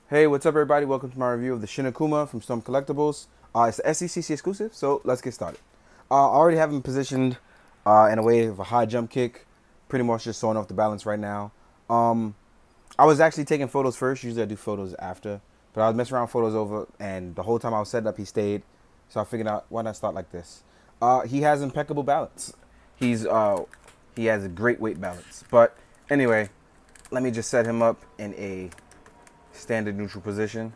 Hey, what's up, everybody? Welcome to my review of the Shin Akuma from Storm Collectibles. It's the SDCC exclusive, so let's get started. I already have him positioned in a way of a high jump kick, pretty much just throwing off the balance right now. I was actually taking photos first. Usually I do photos after, but I was messing around photos over, and the whole time I was setting up, he stayed. So I figured out why not start like this. He has impeccable balance. He has a great weight balance. But anyway, let me just set him up in a standard neutral position,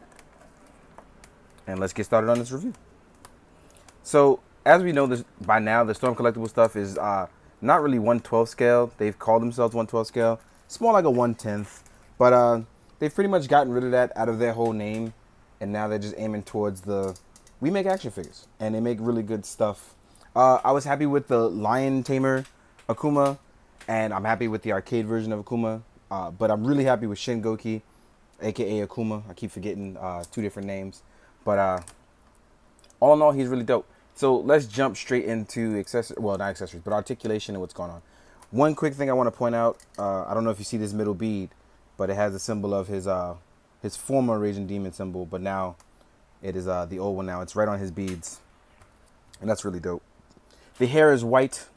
and let's get started on this review. So as we know this by now, the Storm Collectible stuff is not really 1/12 scale. They've called themselves 1/12 scale. It's more like a 1/10, but they've pretty much gotten rid of that out of their whole name, and now they're just aiming towards the we make action figures, and they make really good stuff. I was happy with the Lion Tamer Akuma, and I'm happy with the arcade version of Akuma, but I'm really happy with Shin Gouki, aka Akuma. I keep forgetting two different names, but all in all, he's really dope. So let's jump straight into not accessories, but articulation and what's going on. One quick thing I want to point out, I don't know if you see this middle bead, but it has a symbol of his former Raging Demon symbol, but now it is the old one now. It's right on his beads, and that's really dope. The hair is white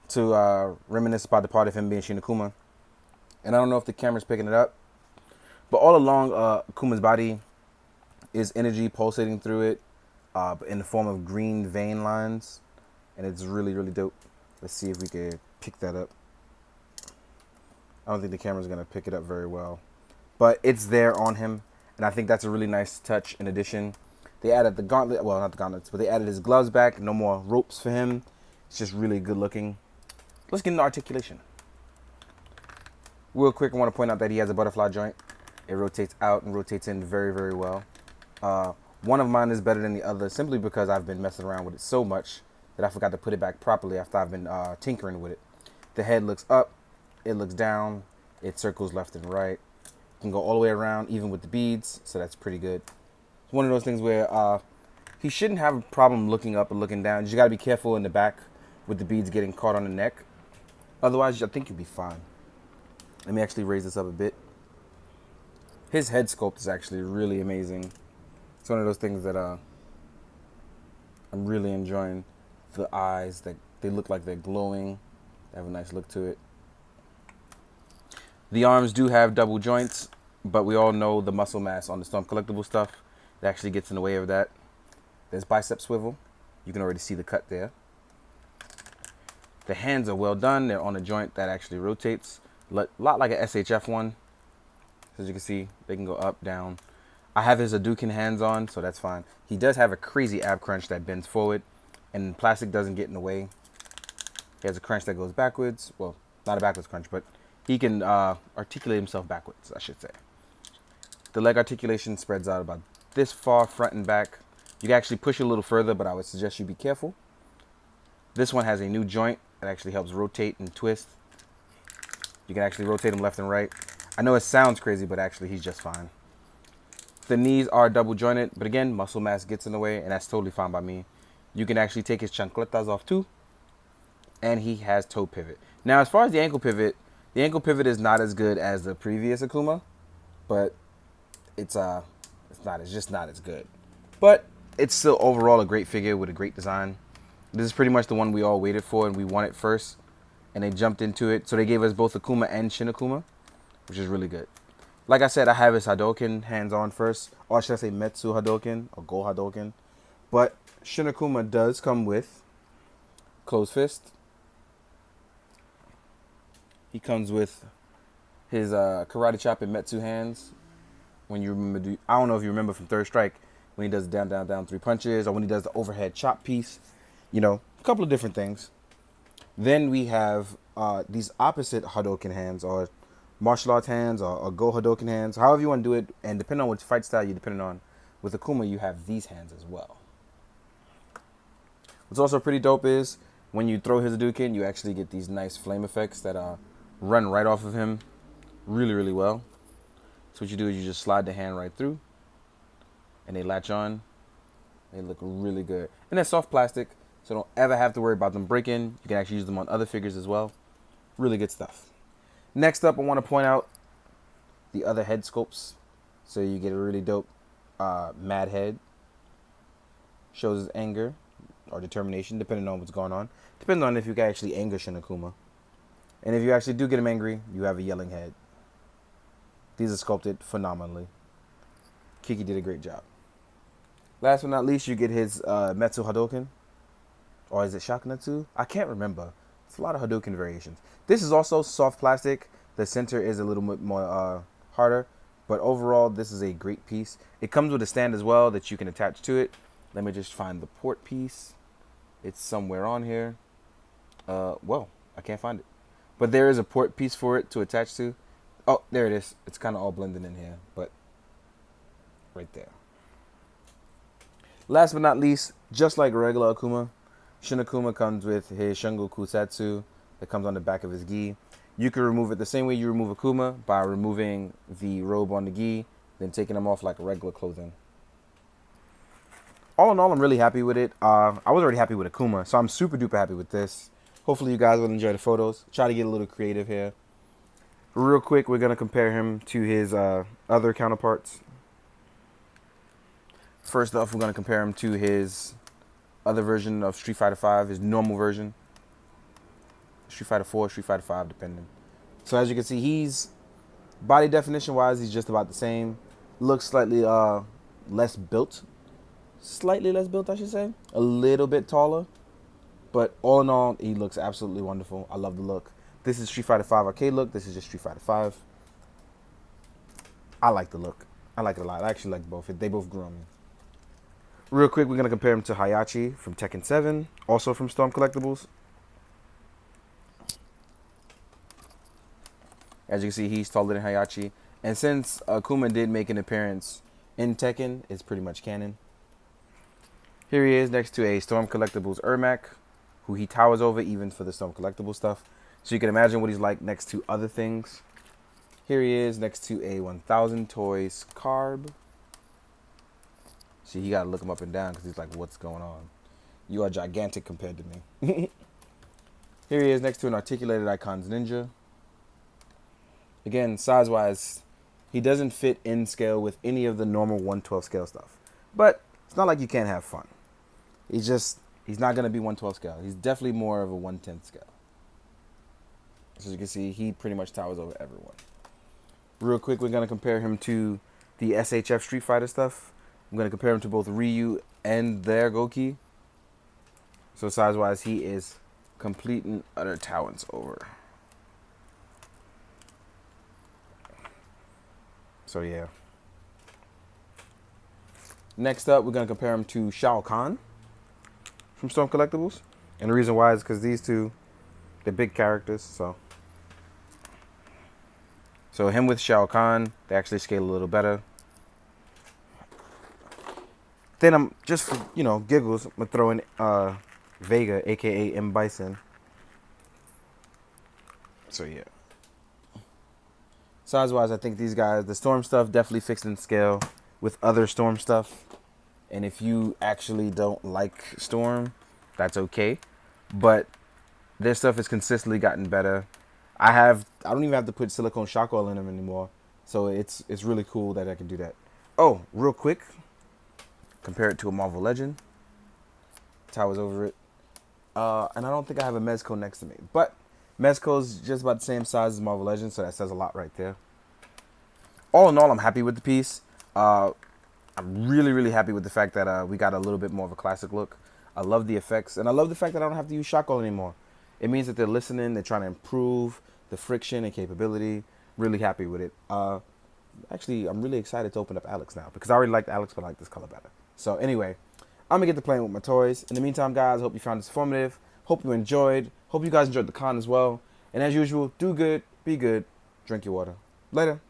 to reminisce about the part of him being Shin Akuma, and I don't know if the camera's picking it up, but all along Akuma's body is energy pulsating through it in the form of green vein lines, and it's really, really dope. Let's see if we can pick that up. I don't think the camera's going to pick it up very well, but it's there on him, and I think that's a really nice touch. In addition, they added the gauntlet, well, not the gauntlets, but they added his gloves back. No more ropes for him. It's just really good looking. Let's get into articulation. Real quick, I want to point out that he has a butterfly joint. It rotates out and rotates in very, very well. One of mine is better than the other simply because I've been messing around with it so much that I forgot to put it back properly after I've been tinkering with it. The head looks up, it looks down, it circles left and right. You can go all the way around, even with the beads, so that's pretty good. It's one of those things where he shouldn't have a problem looking up and looking down. You got to be careful in the back with the beads getting caught on the neck. Otherwise, I think you'll be fine. Let me actually raise this up a bit. His head sculpt is actually really amazing. It's one of those things that I'm really enjoying. The eyes, they look like they're glowing. They have a nice look to it. The arms do have double joints, but we all know the muscle mass on the Storm Collectible stuff. It actually gets in the way of that. There's Bicep Swivel. You can already see the cut there. The hands are well done. They're on a joint that actually rotates. A lot like an SHF one. As you can see, they can go up, down. I have his Hadouken Hands on, so that's fine. He does have a crazy ab crunch that bends forward, and plastic doesn't get in the way. He has a crunch that goes backwards. Well, not a backwards crunch, but he can articulate himself backwards, I should say. The leg articulation spreads out about this far, front and back. You can actually push it a little further, but I would suggest you be careful. This one has a new joint that actually helps rotate and twist. You can actually rotate him left and right. I know it sounds crazy, but actually he's just fine. The knees are double jointed, but again, muscle mass gets in the way, and that's totally fine by me. You can actually take his chancletas off too, and he has toe pivot. Now, as far as the ankle pivot is not as good as the previous Akuma, but it's just not as good. But it's still overall a great figure with a great design. This is pretty much the one we all waited for, and we wanted first, and they jumped into it. So they gave us both Akuma and Shin Akuma, which is really good. Like I said, I have his Hadouken Hands on first, or should I say Metsu Hadouken, or Go Hadouken. But Shin Akuma does come with Closed Fist. He comes with his Karate Chop and Metsu Hands. When you remember, I don't know if you remember from Third Strike, when he does down, down, down 3 punches, or when he does the overhead chop piece. You know, a couple of different things. Then we have these opposite Hadouken Hands, or martial arts hands, or Go Hadouken Hands, however you want to do it, and depending on which fight style you're depending on. With Akuma, you have these hands as well. What's also pretty dope is when you throw his Hadouken, you actually get these nice flame effects that run right off of him really, really well. So what you do is you just slide the hand right through, and they latch on. They look really good. And they're soft plastic, so don't ever have to worry about them breaking. You can actually use them on other figures as well. Really good stuff. Next up, I want to point out the other head sculpts. So you get a really dope mad head. Shows his anger or determination, depending on what's going on. Depending on if you can actually anger Shin Akuma. And if you actually do get him angry, you have a yelling head. These are sculpted phenomenally. Kiki did a great job. Last but not least, you get his Metsu Hadouken. Or is it Shakunetsu? I can't remember. It's a lot of Hadouken variations. This is also soft plastic. The center is a little bit more harder. But overall, this is a great piece. It comes with a stand as well that you can attach to it. Let me just find the port piece. It's somewhere on here. Well, I can't find it. But there is a port piece for it to attach to. Oh, there it is. It's kind of all blended in here. But right there. Last but not least, just like regular Akuma, Shin Akuma comes with his Shungo Kusatsu that comes on the back of his gi. You can remove it the same way you remove Akuma, by removing the robe on the gi, then taking them off like regular clothing. All in all, I'm really happy with it. I was already happy with Akuma, so I'm super duper happy with this. Hopefully you guys will enjoy the photos. Try to get a little creative here. Real quick, we're going to compare him to his other counterparts. First off, we're going to compare him to his other version of Street Fighter V, his normal version. Street Fighter 4, Street Fighter 5, depending. So as you can see, he's, body definition wise, he's just about the same. Looks slightly less built. Slightly less built, I should say. A little bit taller. But all in all, he looks absolutely wonderful. I love the look. This is Street Fighter V arcade look. This is just Street Fighter 5. I like the look. I like it a lot. I actually like both. They both grew on me. Real quick, we're going to compare him to Hayachi from Tekken 7. Also from Storm Collectibles. As you can see, he's taller than Hayachi. And since Akuma did make an appearance in Tekken, it's pretty much canon. Here he is next to a Storm Collectibles Ermac, who he towers over even for the Storm Collectibles stuff. So you can imagine what he's like next to other things. Here he is next to a 1000 Toys Carb. See, you got to look him up and down because he's like, what's going on? You are gigantic compared to me. Here he is next to an Articulated Icons Ninja. Again, size-wise, he doesn't fit in scale with any of the normal 112 scale stuff. But it's not like you can't have fun. He's not going to be 112 scale. He's definitely more of a 110 scale. As you can see, he pretty much towers over everyone. Real quick, we're going to compare him to the SHF Street Fighter stuff. I'm going to compare him to both Ryu and their Gouki. So size-wise, he is complete and utter towers over. So yeah. Next up, we're going to compare him to Shao Kahn from Storm Collectibles. And the reason why is because these two, they're big characters. So him with Shao Kahn, they actually scale a little better. Then I'm, just for, giggles, I'm going to throw in Vega, a.k.a. M. Bison. So yeah. Size-wise, I think these guys, the Storm stuff definitely fixed in scale with other Storm stuff. And if you actually don't like Storm, that's okay. But their stuff has consistently gotten better. I don't even have to put silicone shock oil in them anymore. So it's really cool that I can do that. Oh, real quick. Compare it to a Marvel Legend. Towers over it. And I don't think I have a Mezco next to me. But Mezco's just about the same size as Marvel Legends, so that says a lot right there. All in all, I'm happy with the piece. I'm really, really happy with the fact that we got a little bit more of a classic look. I love the effects, and I love the fact that I don't have to use shock oil anymore. It means that they're listening, they're trying to improve the friction and capability. Really happy with it. Actually, I'm really excited to open up Alex now, because I already liked Alex, but I like this color better. So anyway, I'm going to get to playing with my toys. In the meantime, guys, I hope you found this informative. Hope you enjoyed. Hope you guys enjoyed the con as well. And as usual, do good, be good, drink your water. Later.